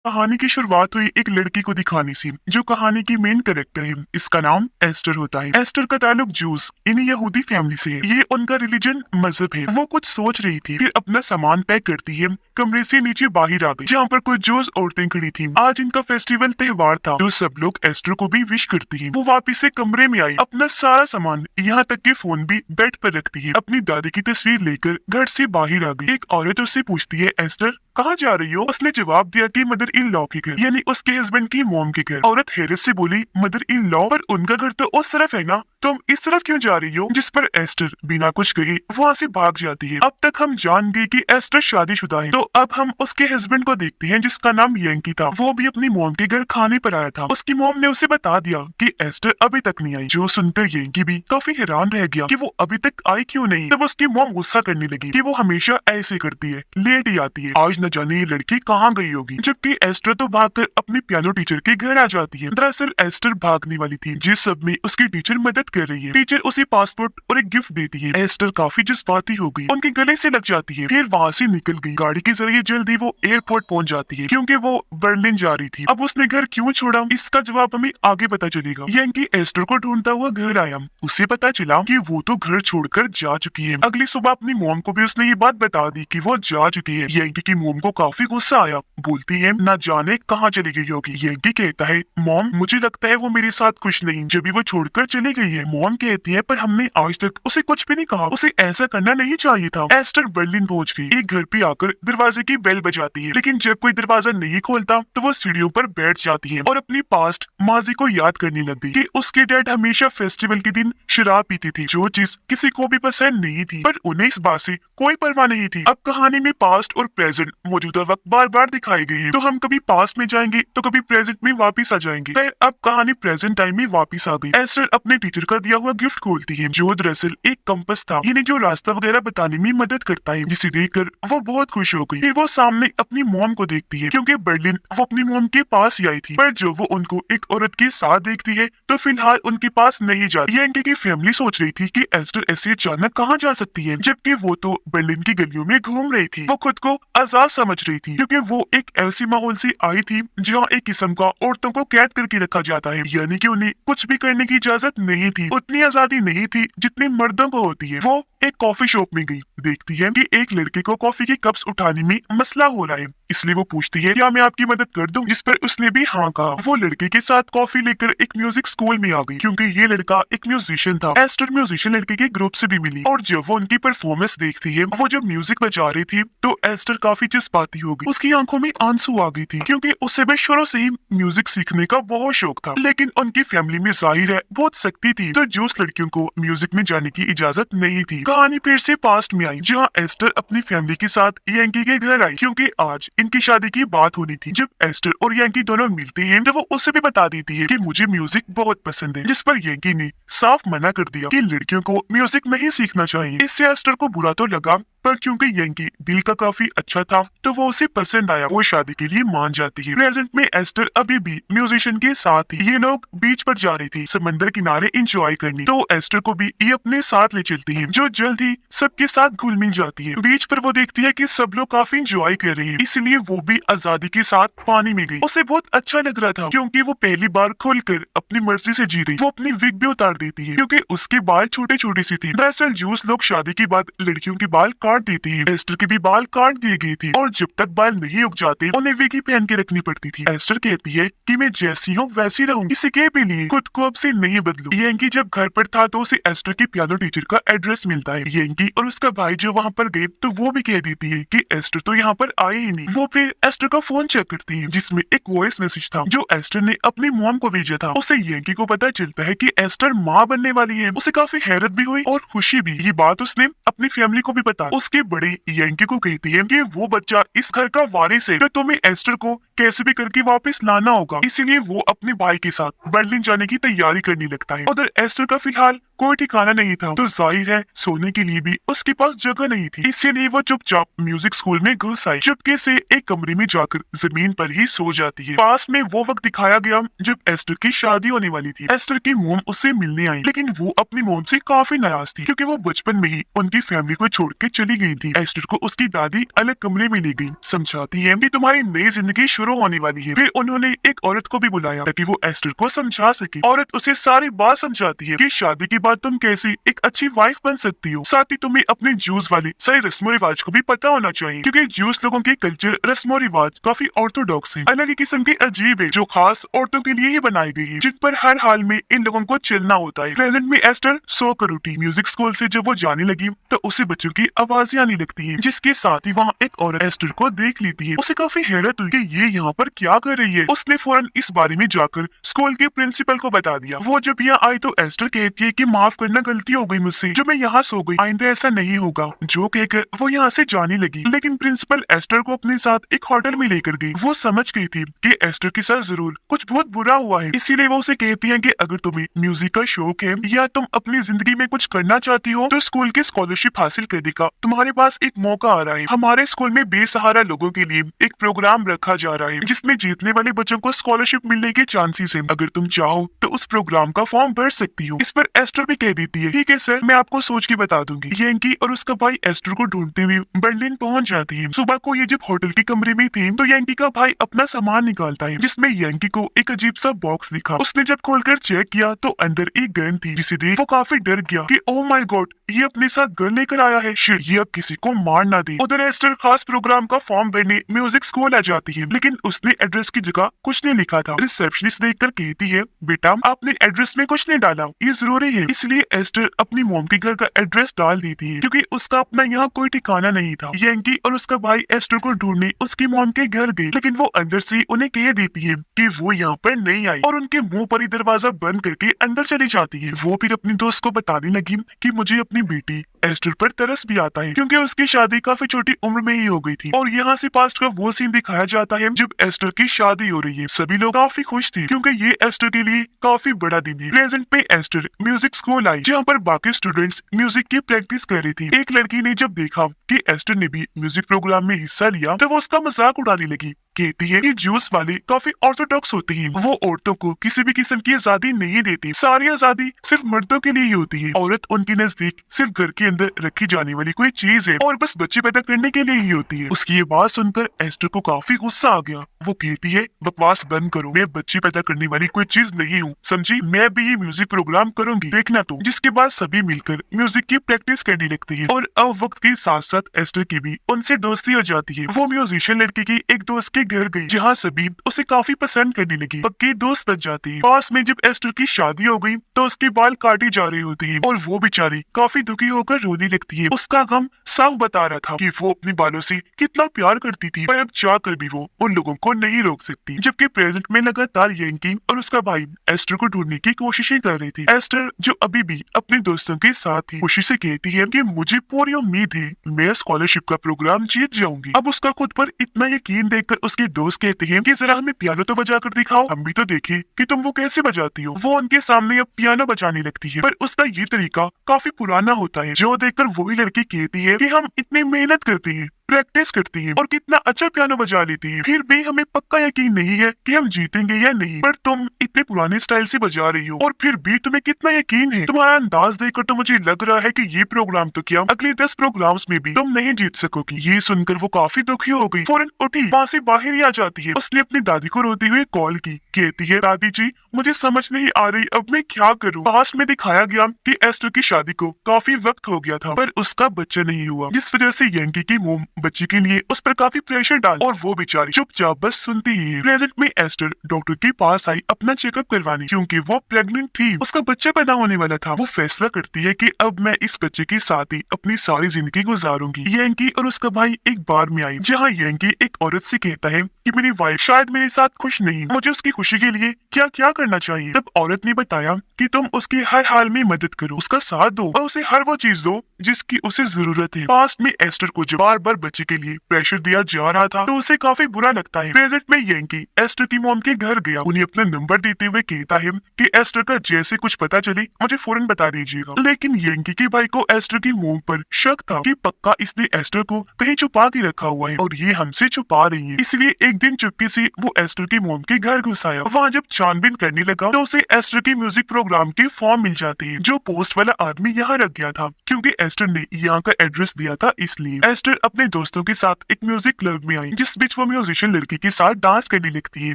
कहानी की शुरुआत हुई एक लड़की को दिखाने से जो कहानी की मेन कैरेक्टर है। इसका नाम एस्टर होता है। एस्टर का ताल्लुक जूस इन यहूदी फैमिली से है। ये उनका रिलीजन मजहब है। वो कुछ सोच रही थी, फिर अपना सामान पैक करती है, कमरे से नीचे बाहर आ गई जहाँ पर कुछ जूस औरतें खड़ी थी। आज इनका फेस्टिवल त्योहार था तो सब लोग एस्टर को भी विश करती है। वो वापिस से कमरे में आई, अपना सारा सामान यहाँ तक के फोन भी बेड पर रखती है। अपनी दादी की तस्वीर लेकर घर से बाहर आ गई। एक औरत उससे पूछती है, एस्टर कहाँ जा रही हो? उसने जवाब दिया कि मदर इन लॉ के घर, यानी उसके हस्बैंड की मॉम के घर। औरत हैरत से बोली, मदर इन लॉ? पर उनका घर तो उस तरफ है ना, तुम इस तरफ क्यों जा रही हो? जिस पर एस्टर बिना कुछ कहे वहाँ से भाग जाती है। अब तक हम जान गए कि एस्टर शादीशुदा है। तो अब हम उसके हस्बैंड को देखते हैं जिसका नाम यंकी था। वो भी अपनी मॉम के घर खाने पर आया था। उसकी मॉम ने उसे बता दिया कि एस्टर अभी तक नहीं आई। जो सुनकर यंकी भी काफी हैरान रह गया कि वो अभी तक आई क्यों नहीं। तब उसकी मॉम गुस्सा करने लगी कि वो हमेशा ऐसे करती है, लेट ही आती है। आज न जाने ये लड़की कहाँ गई होगी। जबकि एस्टर तो भागकर अपनी पियानो टीचर के घर आ जाती है। दरअसल एस्टर भागने वाली थी, जिस सब में उसकी टीचर मदद कर रही है। टीचर उसे पासपोर्ट और एक गिफ्ट देती है। एस्टर काफी जज्बाती हो गई, उनके गले से लग जाती है, फिर वहाँ से निकल गई। गाड़ी के जरिए जल्दी वो एयरपोर्ट पहुँच जाती है क्योंकि वो बर्लिन जा रही थी। अब उसने घर क्यों छोड़ा, इसका जवाब हमें आगे पता चलेगा। यंकी एस्टर को ढूंढता हुआ घर आया। उसे पता चला कि वो तो घर छोड़कर जा चुकी है। अगली सुबह अपनी मॉम को भी उसने ये बात बता दी कि वो जा चुकी है। यंकी की मॉम को काफी गुस्सा आया, बोलती है ना जाने कहाँ चली गई होगी। यंकी कहता है, मॉम मुझे लगता है वो मेरे साथ खुश नहीं, जब भी वो छोड़कर चली गई है। मॉम कहती है, पर हमने आज तक उसे कुछ भी नहीं कहा, उसे ऐसा करना नहीं चाहिए था। एस्टर बर्लिन पहुंच गई। एक घर पे आकर दरवाजे की बेल बजाती है, लेकिन जब कोई दरवाजा नहीं खोलता तो वो सीढ़ियों पर बैठ जाती है और अपनी पास्ट माजी को याद करने लग गई कि उसके डैड हमेशा फेस्टिवल के दिन शराब पीती थी, जो चीज किसी को भी पसंद नहीं थी, पर उन्हें इस बात से कोई परवाह नहीं थी। अब कहानी में पास्ट और प्रेजेंट मौजूदा वक्त बार बार दिखाए गए हैं, तो हम कभी पास्ट में जाएंगे तो कभी प्रेजेंट में वापस आ जाएंगे। फिर अब कहानी प्रेजेंट टाइम में वापस आ गई। एस्टर अपने टीचर का दिया हुआ गिफ्ट खोलती है, जो दरअसल एक कंपास था, यानी जो रास्ता वगैरह बताने में मदद करता है, जिसे देखकर वो बहुत खुश हो गई। फिर वो सामने अपनी मॉम को देखती है, क्योंकि बर्लिन वो अपनी मॉम के पास ही आई थी, पर जब वो उनको एक औरत के साथ देखती है तो फिलहाल उनके पास नहीं जाती। यंकी की फैमिली सोच रही थी कि एस्टर ऐसे अचानक कहाँ जा सकती है, जबकि वो तो बर्लिन की गलियों में घूम रही थी। वो खुद को आजाद समझ रही थी, क्योंकि वो एक ऐसी माहौल से आई थी जहाँ एक किस्म का औरतों को कैद करके रखा जाता है, यानी कि उन्हें कुछ भी करने की इजाजत नहीं थी। उतनी आजादी नहीं थी जितनी मर्दों को होती है। वो एक कॉफी शॉप में गई, देखती है कि एक लड़के को कॉफी के कप्स उठाने में मसला हो रहा है, इसलिए वो पूछती है, क्या मैं आपकी मदद कर दूं? जिस पर उसने भी हाँ कहा। वो लड़के के साथ कॉफी लेकर एक म्यूजिक स्कूल में आ गई, क्योंकि ये लड़का एक म्यूजिशियन था। एस्टर म्यूजिशियन लड़के के ग्रुप से भी मिली, और जब वो उनकी परफॉर्मेंस देखती है, वो जब म्यूजिक बजा रही थी तो एस्टर काफी जज्बाती हो गई। उसकी आंखों में आंसू आ गई थी, क्योंकि उसे भी शुरू से ही म्यूजिक सीखने का बहुत शौक था, लेकिन उनकी फैमिली में जाहिर है बहुत सख्ती थी, तो जो लड़कियों को म्यूजिक में जाने की इजाजत नहीं थी। कहानी फिर से पास्ट में आई, जहाँ एस्टर अपनी फैमिली के साथ यंकी के घर आई, क्योंकि आज इनकी शादी की बात होनी थी। जब एस्टर और यंकी दोनों मिलते हैं तो वो उसे भी बता देती है कि मुझे म्यूजिक बहुत पसंद है, जिस पर यंकी ने साफ मना कर दिया कि लड़कियों को म्यूजिक नहीं सीखना चाहिए। इससे एस्टर को बुरा तो लगा, पर क्योंकि यंकी दिल का काफी अच्छा था तो वो उसे पसंद आया। वो शादी के लिए मान जाती है। प्रेजेंट में एस्टर अभी भी म्यूजिशियन के साथ थी। ये लोग बीच पर जा रही थी समंदर किनारे एंजॉय करने, तो एस्टर को भी ये अपने साथ ले चलती है, जो जल्द ही सबके साथ घुल मिल जाती है। बीच पर वो देखती है कि सब लोग काफी एंजॉय कर रहे हैं, इसलिए वो भी आजादी के साथ पानी में गई। उसे बहुत अच्छा लग रहा था, क्योंकि वो पहली बार खुलकर अपनी मर्जी से जी रही। वो अपनी विग भी उतार देती है, क्योंकि उसके बाल छोटे छोटे से थे। दरअसल जूस लोग शादी के बाद लड़कियों के बाल काट देती है। एस्टर के भी बाल काट दिए गए थे, और जब तक बाल नहीं उग जाते उन्हें विग ही पहन के रखनी पड़ती थी। एस्टर कहती है कि मैं जैसी हूँ वैसी रहूंगी, किसी के भी लिए खुद को अब से नहीं बदलू। यंकी जब घर पर था तो उसे एस्टर के पियानो टीचर का एड्रेस मिलता है। यंकी और उसका भाई जो वहाँ पर गए तो वो भी कह देती है कि एस्टर तो यहाँ पर आई ही नहीं। वो फिर एस्टर का फोन चेक करती है, जिसमें एक वॉइस मैसेज था जो एस्टर ने अपनी मॉम को भेजा था। उसे यंकी को पता चलता है कि एस्टर माँ बनने वाली है। उसे काफी हैरत भी हुई और खुशी भी। ये बात उसने अपनी फैमिली को भी बता। उसके बड़े यंकी को कहती है कि वो बच्चा इस घर का वारिस है, तो तुम्हें एस्टर को कैसे भी करके वापस लाना होगा। इसीलिए वो अपने भाई के साथ बर्लिन जाने की तैयारी करने लगता है। उधर एस्टर का फिलहाल कोई ठिकाना नहीं था, तो जाहिर है सोने के लिए भी उसके पास जगह नहीं थी। इसीलिए वो चुपचाप म्यूजिक स्कूल में घुस आई, चुपके से एक कमरे में जाकर जमीन पर ही सो जाती है। पास में वो वक्त दिखाया गया जब एस्टर की शादी होने वाली थी। एस्टर की मोम उससे मिलने आई, लेकिन वो अपनी मोम से काफी नाराज थी क्योंकि वो बचपन में ही उनकी फैमिली को छोड़ के चली गई थी। एस्टर को उसकी दादी अलग कमरे में ले गई, समझाती है कि तुम्हारी नई जिंदगी शुरू होने वाली है। फिर उन्होंने एक औरत को भी बुलाया ताकि वो एस्टर को समझा सके। औरत उसे सारी बात समझाती है कि शादी के बाद तुम कैसे एक अच्छी वाइफ बन सकती हो, साथ ही तुम्हें अपने जूस वाले सही रस्मो रिवाज को भी पता होना चाहिए क्योंकि जूस लोगों के कल्चर रस्मो रिवाज काफी ऑर्थोडॉक्स है, अलग ही किस्म के अजीब है जो खास औरतों के लिए ही बनाई गई है, जिन पर हर हाल में इन लोगों को चलना होता है। प्रेजेंट में एस्टर सो कर उठी। म्यूजिक स्कूल से जब वो जाने लगी तो उसे बच्चों की आवाजें आने लगती है, जिसके साथ ही वहाँ एक औरत एस्टर को देख लेती है। उसे काफी हैरत हुई कि ये यहाँ पर क्या कर रही है। उसने फौरन इस बारे में जाकर स्कूल के प्रिंसिपल को बता दिया। वो जब यहाँ आई तो एस्टर कहती है कि माफ करना, गलती हो गई मुझसे, जो मैं यहाँ सो गई, आइंदा ऐसा नहीं होगा, जो कहकर वो यहाँ से जाने लगी। लेकिन प्रिंसिपल एस्टर को अपने साथ एक होटल में लेकर गई। वो समझ गई थी कि एस्टर के साथ जरूर कुछ बहुत बुरा हुआ है, इसीलिए वो उसे कहती है कि अगर तुम्हें म्यूजिक का शौक है या तुम अपनी जिंदगी में कुछ करना चाहती हो तो स्कूल की स्कॉलरशिप हासिल करने का तुम्हारे पास एक मौका आ रहा है। हमारे स्कूल में बेसहारा लोगों के लिए एक प्रोग्राम रखा जा रहा है जिसमें जीतने वाले बच्चों को स्कॉलरशिप मिलने के चांसेस है। अगर तुम चाहो तो उस प्रोग्राम का फॉर्म भर सकती हो। इस पर एस्टर भी कह देती है, ठीक है सर, मैं आपको सोच के बता दूंगी। यंकी और उसका भाई एस्टर को ढूंढते हुए बर्लिन पहुंच जाती है। सुबह को ये जब होटल के कमरे में थे तो यंकी का भाई अपना सामान निकालता है, जिसमें यंकी को एक अजीब सा बॉक्स दिखा। उसने जब खोलकर चेक किया तो अंदर एक गन थी, जिसे देख वो काफी डर गया कि ओह माय गॉड, ये अपने साथ गन लेकर आया है, शिट, ये अब किसी को मार ना दे। उधर एस्टर खास प्रोग्राम का फॉर्म भरने म्यूजिक स्कूल आ जाती है, लेकिन उसने एड्रेस की जगह कुछ नहीं लिखा था। रिसेप्शनिस्ट देखकर कहती है, बेटा आपने एड्रेस में कुछ नहीं डाला, ये जरूरी है। इसलिए एस्टर अपनी मोम के घर का एड्रेस डाल देती है क्योंकि उसका अपना यहाँ कोई ठिकाना नहीं था। यंकी और उसका भाई एस्टर को ढूंढने उसकी मोम के घर गए, लेकिन वो अंदर से उन्हें कह देती है कि वो यहाँ पर नहीं आई और उनके मुंह पर ही दरवाजा बंद करके अंदर चली जाती है। वो फिर अपनी दोस्त को बताने लगी कि मुझे अपनी बेटी एस्टर पर तरस भी आता है क्योंकि उसकी शादी काफी छोटी उम्र में ही हो गई थी। और यहाँ से पास्ट का वो सीन दिखाया जाता है जब एस्टर की शादी हो रही है। सभी लोग काफी खुश थे क्योंकि ये एस्टर के लिए काफी बड़ा दिन है। प्रेजेंट में एस्टर म्यूजिक स्कूल आई जहाँ पर बाकी स्टूडेंट्स म्यूजिक की प्रैक्टिस कर रही थी। एक लड़की ने जब देखा कि एस्टर ने भी म्यूजिक प्रोग्राम में हिस्सा लिया तो वो उसका मजाक उड़ाने लगी। कहती है कि जूस वाले काफी ऑर्थोडॉक्स होते हैं, वो औरतों को किसी भी किस्म की आजादी नहीं देती, सारी आजादी सिर्फ मर्दों के लिए ही होती है। औरत उनके नजदीक सिर्फ घर के अंदर रखी जाने वाली कोई चीज है और बस बच्चे पैदा करने के लिए ही होती है। उसकी ये बात सुनकर एस्टर को काफी गुस्सा आ गया। वो कहती है, बकवास बंद करो, मैं बच्चे पैदा करने वाली कोई चीज नहीं हूँ, समझी, मैं भी ये म्यूजिक प्रोग्राम करूंगी, देखना तुम। जिसके बाद सभी मिलकर म्यूजिक की प्रैक्टिस करने लगती है और अब वक्त के साथ साथ एस्टर की भी उनसे दोस्ती हो जाती है। वो म्यूजिशियन लड़की की एक दोस्त के घर गई जहाँ सभी उसे काफी पसंद करने लगी, पक्की दोस्त बन जाती है। पास में जब एस्टर की शादी हो गई तो उसके बाल काटे जा रहे होते हैं और वो बेचारी काफी दुखी होकर रोने लगती है। उसका गम साफ बता रहा था कि वो अपने बालों से कितना प्यार करती थी, पर अब चाहकर भी वो उन लोगों को नहीं रोक सकती। जबकि प्रेजेंट में लगातार यंकी और उसका भाई एस्टर को ढूंढने की कोशिशें कर रही थी। एस्टर जो अभी भी अपने दोस्तों के साथ थी, खुशी से कहती है कि मुझे पूरी उम्मीद है मैं स्कॉलरशिप का प्रोग्राम जीत जाऊंगी। अब उसका खुद पर इतना यकीन देखकर उसके दोस्त कहते हैं कि जरा हमें पियानो तो बजा कर दिखाओ, हम भी तो देखें कि तुम वो कैसे बजाती हो। वो उनके सामने अब पियानो बजाने लगती है, पर उसका ये तरीका काफी पुराना होता है, जो देखकर वही लड़की कहती है कि हम इतनी मेहनत करते हैं, प्रैक्टिस करती है और कितना अच्छा पियानो बजा लेती है, फिर भी हमें पक्का यकीन नहीं है कि हम जीतेंगे या नहीं। पर तुम इतने पुराने स्टाइल से बजा रही हो और फिर भी तुम्हें कितना यकीन है। तुम्हारा अंदाज देखकर तो मुझे लग रहा है कि ये प्रोग्राम तो क्या, अगले 10 प्रोग्राम्स में भी तुम नहीं जीत सकोगी। ये सुनकर वो काफी दुखी हो गई, फौरन उठी, वहाँ से बाहर ही आ जाती है। उसने अपनी दादी को रोते हुए कॉल की, कहती है, दादी जी मुझे समझ नहीं आ रही अब मैं क्या करूँ। पास्ट में दिखाया गया कि एस्टर की शादी को काफी वक्त हो गया था पर उसका बच्चा नहीं हुआ, जिस वजह से यंकी की मोम बच्चे के लिए उस पर काफी प्रेशर डाल और वो बेचारी चुपचाप बस सुनती ही है। प्रेजेंट में एस्टर डॉक्टर के पास आई अपना चेकअप करवाने क्योंकि वो प्रेग्नेंट थी, उसका बच्चा पैदा होने वाला था। वो फैसला करती है कि अब मैं इस बच्चे के साथ ही अपनी सारी जिंदगी गुजारूंगी। यंकी और उसका भाई एक बार में आई जहाँ यंकी एक औरत से कहता है कि मेरी वाइफ शायद मेरे साथ खुश नहीं, मुझे उसकी खुशी के लिए क्या क्या करना चाहिए। तब औरत ने बताया कि तुम उसकी हर हाल में मदद करो, उसका साथ दो और उसे हर वो चीज दो जिसकी उसे जरूरत है। पास्ट में एस्टर को जब बार बार बच्चे के लिए प्रेशर दिया जा रहा था तो उसे काफी बुरा लगता है। प्रेजेंट में यंकी एस्टर की मॉम के घर गया, उन्हें अपना नंबर देते हुए कहता है कि एस्टर का जैसे कुछ पता चले मुझे फौरन बता दीजिएगा। लेकिन यंकी के भाई को एस्टर की मॉम पर शक था कि पक्का इसने एस्टर को कहीं छुपा के रखा हुआ है और ये हमसे छुपा रही है। इसलिए एक दिन चुपके से वो एस्टर की मॉम के घर घुस आया। वहाँ जब छानबीन करने लगा तो उसे एस्टर के म्यूजिक प्रोग्राम के फॉर्म मिल जाते हैं जो पोस्ट वाला आदमी यहाँ रख गया था, क्योंकि एस्टर ने यहाँ का एड्रेस दिया था। इसलिए एस्टर अपने दोस्तों के साथ एक म्यूजिक क्लब में आई, जिस बीच वो म्यूजिशियन लड़की के साथ डांस करने लगती है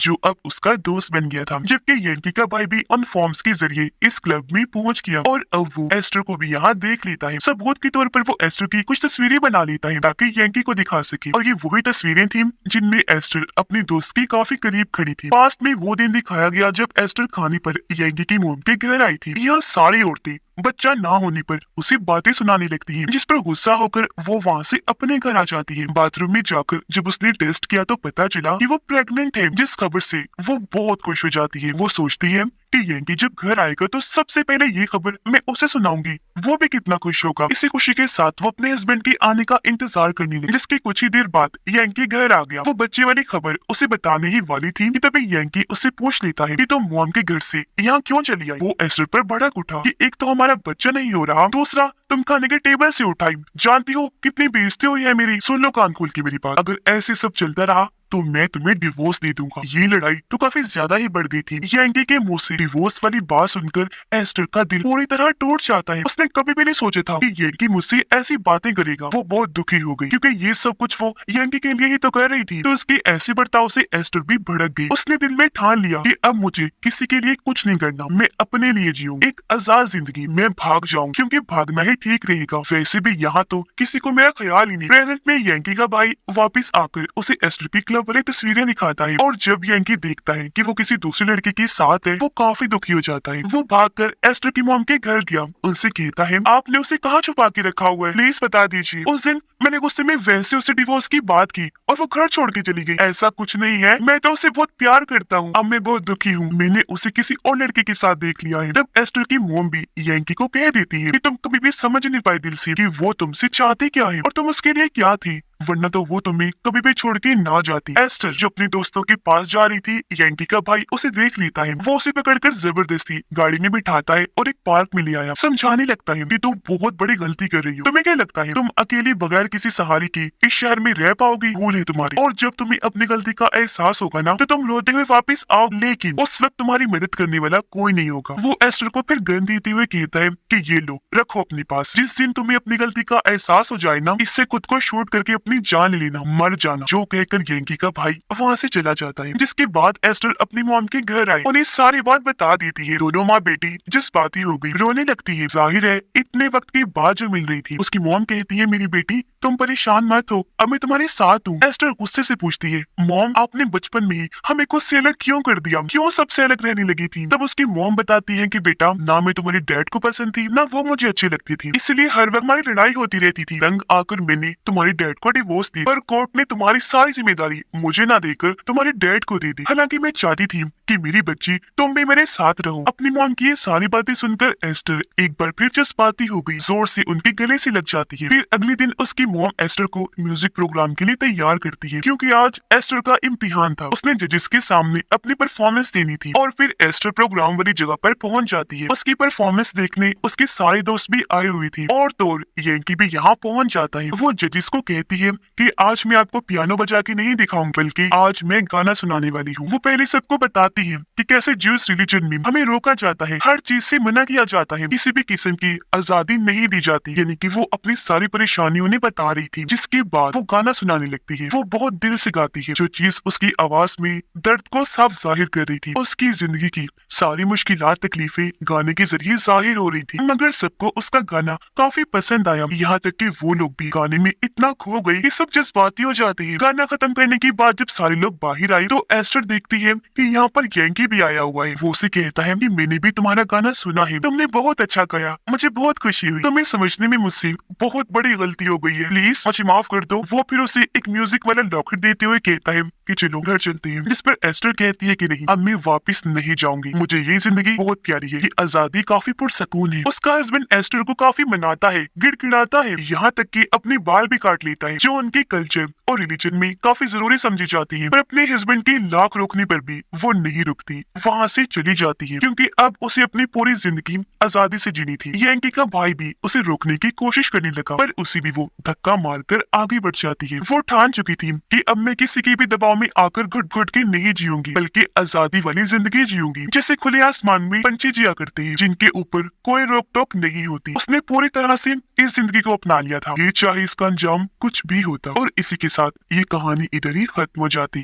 जो अब उसका दोस्त बन गया था। जबकि यंकी का भाई भी उन फॉर्म्स के जरिए इस क्लब में पहुंच गया और अब वो एस्टर को भी यहाँ देख लेता है। सबूत के तौर पर वो एस्टर की कुछ तस्वीरें बना लेता है ताकि यंकी को दिखा सके, और ये वही तस्वीरें थी जिनमें एस्टर अपने दोस्त के काफी करीब खड़ी थी। पास्ट में वो दिन दिखाया गया जब एस्टर खाने पर यंकी की मॉम के घर आई थी। यह सारी औरतें बच्चा ना होने पर उसे बातें सुनाने लगती हैं, जिस पर गुस्सा होकर वो वहाँ से अपने घर आ जाती है। बाथरूम में जाकर जब उसने टेस्ट किया तो पता चला कि वो प्रेग्नेंट है, जिस खबर से वो बहुत खुश हो जाती है। वो सोचती है कि यंकी जब घर आएगा तो सबसे पहले ये खबर मैं उसे सुनाऊंगी, वो भी कितना खुश होगा। इसी खुशी के साथ वो अपने हस्बैंड के आने का इंतजार करने लगी, जिसके कुछ ही देर बाद यंकी घर आ गया। वो बच्चे वाली खबर उसे बताने ही वाली थी कि तभी यंकी उससे पूछ लेता है कि तुम मॉम के घर से यहाँ क्यों चली आई। वो एस्टर पर भड़क उठा कि एक तो हमारा बच्चा नहीं हो रहा, दूसरा तुम खाने के टेबल से उठाई, जानती हो कितनी बेइज्जती हुई है मेरी। सुन लो कान खोल के मेरी बात, अगर ऐसे सब चलता रहा तो मैं तुम्हें डिवोर्स दे दूंगा। ये लड़ाई तो काफी ज्यादा ही बढ़ गई थी। यंकी के मुंह से डिवोर्स वाली बात सुनकर एस्टर का दिल पूरी तरह टूट जाता है। उसने कभी भी नहीं सोचा था कि यंकी मुझसे ऐसी बातें करेगा। वो बहुत दुखी हो गई क्योंकि ये सब कुछ वो यंकी के लिए ही तो कर रही थी। तो उसके ऐसे बर्ताव से एस्टर भी भड़क गई। उसने दिल में ठान लिया कि अब मुझे किसी के लिए कुछ नहीं करना, मैं अपने लिए जीऊं एक आजाद जिंदगी। मैं भाग जाऊं क्योंकि भागना ही ठीक रहेगा। वैसे भी यहाँ तो किसी को मेरा ख्याल ही नहीं। प्रेजेंट में यंकी का भाई वापिस आकर उसे एस्टर की क्लब वाली तस्वीरें दिखाता है, और जब यंकी देखता है कि वो किसी दूसरे लड़के के साथ है वो काफी दुखी हो जाता है। वो भागकर एस्टर की मॉम के घर गया, उनसे कहता है आपने उसे कहाँ छुपा के रखा हुआ है, प्लीज बता दीजिए। उस दिन मैंने गुस्से में वैसे उसे डिवोर्स की बात की और वो घर छोड़ के चली गई। ऐसा कुछ नहीं है, मैं तो उसे बहुत प्यार करता हूँ। अब मैं बहुत दुखी हूँ, मैंने उसे किसी और लड़के के साथ देख लिया है। तब एस्टर की मॉम भी यंकी को कह देती है कि तुम कभी भी समझ नहीं पाए दिल से कि वो तुमसे चाहती क्या है और तुम उसके लिए क्या थी, वरना तो वो तुम्हें कभी भी छोड़ के ना जाती। एस्टर जो अपने दोस्तों के पास जा रही थी, यंकी का भाई उसे देख लेता है। वो उसे पकड़कर जबरदस्ती गाड़ी में बिठाता है और एक पार्क में ले आया। समझाने लगता है कि तुम बहुत बड़ी गलती कर रही हो। तुम्हें क्या लगता है तुम अकेली बगैर किसी सहारे के इस शहर में रह पाओगी? भूल है तुम्हारी, और जब तुम्हें अपनी गलती का एहसास होगा ना तो तुम रोते हुए वापस आओ, लेकिन उस वक्त तुम्हारी मदद करने वाला कोई नहीं होगा। वो एस्टर को फिर गन देते हुए कहता है कि ये लो, रखो अपने पास। जिस दिन तुम्हें अपनी गलती का एहसास हो जाए ना, इससे खुद को शूट करके अपनी जान लेना, मर जाना। जो कहकर यंकी का भाई वहाँ से चला जाता है। जिसके बाद एस्टर अपनी मॉम के घर आए, उन्हें सारी बात बता देती है। दोनों माँ बेटी जिस बात ही हो गई रोने लगती है। जाहिर है इतने वक्त के बाद जो मिल रही थी। उसकी मॉम कहती है मेरी बेटी तुम परेशान मत हो, अब मैं तुम्हारे साथ हूँ। एस्टर गुस्से से पूछती है मॉम आपने बचपन में ही हमें खुद से अलग क्यों कर दिया, क्यों सबसे अलग रहने लगी थी? तब उसकी मॉम बताती है कि बेटा ना मैं तुम्हारे डैड को पसंद थी ना वो मुझे अच्छी लगती थी, इसलिए हर वक्त हमारी लड़ाई होती रहती थी। तंग आकर मैंने तुम्हारे डैड को डिवोर्स दी, पर कोर्ट ने तुम्हारी सारी जिम्मेदारी मुझे ना देकर तुम्हारे डैड को दे दी। हालांकि मैं चाहती थी कि मेरी बच्ची तुम भी मेरे साथ रहो। अपनी मॉम की ये सारी बातें सुनकर एस्टर एक बार फिर जज्बाती हो गई, जोर से उनके गले से लग जाती है। फिर अगले दिन उसकी मॉम एस्टर को म्यूजिक प्रोग्राम के लिए तैयार करती है, क्योंकि आज एस्टर का इम्तिहान था। उसने जजेस के सामने अपनी परफॉर्मेंस देनी थी, और फिर एस्टर प्रोग्राम वाली जगह पर पहुंच जाती है। उसकी परफॉर्मेंस देखने उसके सारे दोस्त भी आए हुए थे, और तो यंकी भी यहाँ पहुंच जाता है। वो जजेस को कहती है कि आज मैं आपको पियानो बजा के नहीं दिखाऊंगी, बल्कि आज मैं गाना सुनाने वाली हूँ। वो पहले सबको बताती है कि कैसे ज्यूस रिलीजन में हमें रोका जाता है, हर चीज से मना किया जाता है, किसी भी किस्म की आजादी नहीं दी जाती। यानी कि वो अपनी सारी परेशानियों ने बता रही थी, जिसके बाद वो गाना सुनाने लगती है। वो बहुत दिल से गाती है, जो चीज उसकी आवाज में दर्द को साफ जाहिर कर रही थी। उसकी जिंदगी की सारी मुश्किलात तकलीफें गाने के जरिए जाहिर हो रही थी, मगर सबको उसका गाना काफी पसंद आया। यहाँ तक कि वो लोग भी गाने में इतना खो गए गई। ये सब जज्बाती हो जाते हैं। गाना खत्म करने के बाद जब सारे लोग बाहर आए तो एस्टर देखती है कि यहाँ पर यंकी भी आया हुआ है। वो उसे कहता है कि मैंने भी तुम्हारा गाना सुना है, तुमने बहुत अच्छा गाया, मुझे बहुत खुशी हुई। तुम्हें समझने में मुझसे बहुत बड़ी गलती हो गई है, प्लीज मुझे माफ कर दो। वो फिर उसे एक म्यूजिक वाला लॉकेट देते हुए कहता है कि चलो घर चलते हैं। जिस पर एस्टर कहती है कि नहीं, अब मैं वापस नहीं जाऊंगी, मुझे ये जिंदगी बहुत प्यारी है, ये आजादी काफी पुरसकून है। उसका हस्बैंड एस्टर को काफी मनाता है, गिड़गिड़ाता है, यहाँ तक कि अपने बाल भी काट लेता है, जो उनके कल्चर और रिलीजन में काफी जरूरी समझी जाती है। पर अपने हस्बैंड की लाख रोकने पर भी वो नहीं रुकती, वहाँ से चली जाती है, क्योंकि अब उसे अपनी पूरी जिंदगी आजादी से जीनी थी। यंकी का भाई भी उसे रोकने की कोशिश करने लगा, पर उसे भी वो धक्का मारकर आगे बढ़ जाती है। वो ठान चुकी थी कि अब मैं किसी के भी दबाव में आकर घुट घुट के नहीं जीऊंगी, बल्कि आजादी वाली जिंदगी जीऊंगी, जैसे खुले आसमान में पंछी जिया करते हैं, जिनके ऊपर कोई रोक टोक नहीं होती। उसने पूरी तरह से इस जिंदगी को अपना लिया था, ये चाहे इसका अंजाम कुछ भी होता। और इसी के साथ ये कहानी इधर ही खत्म हो जाती।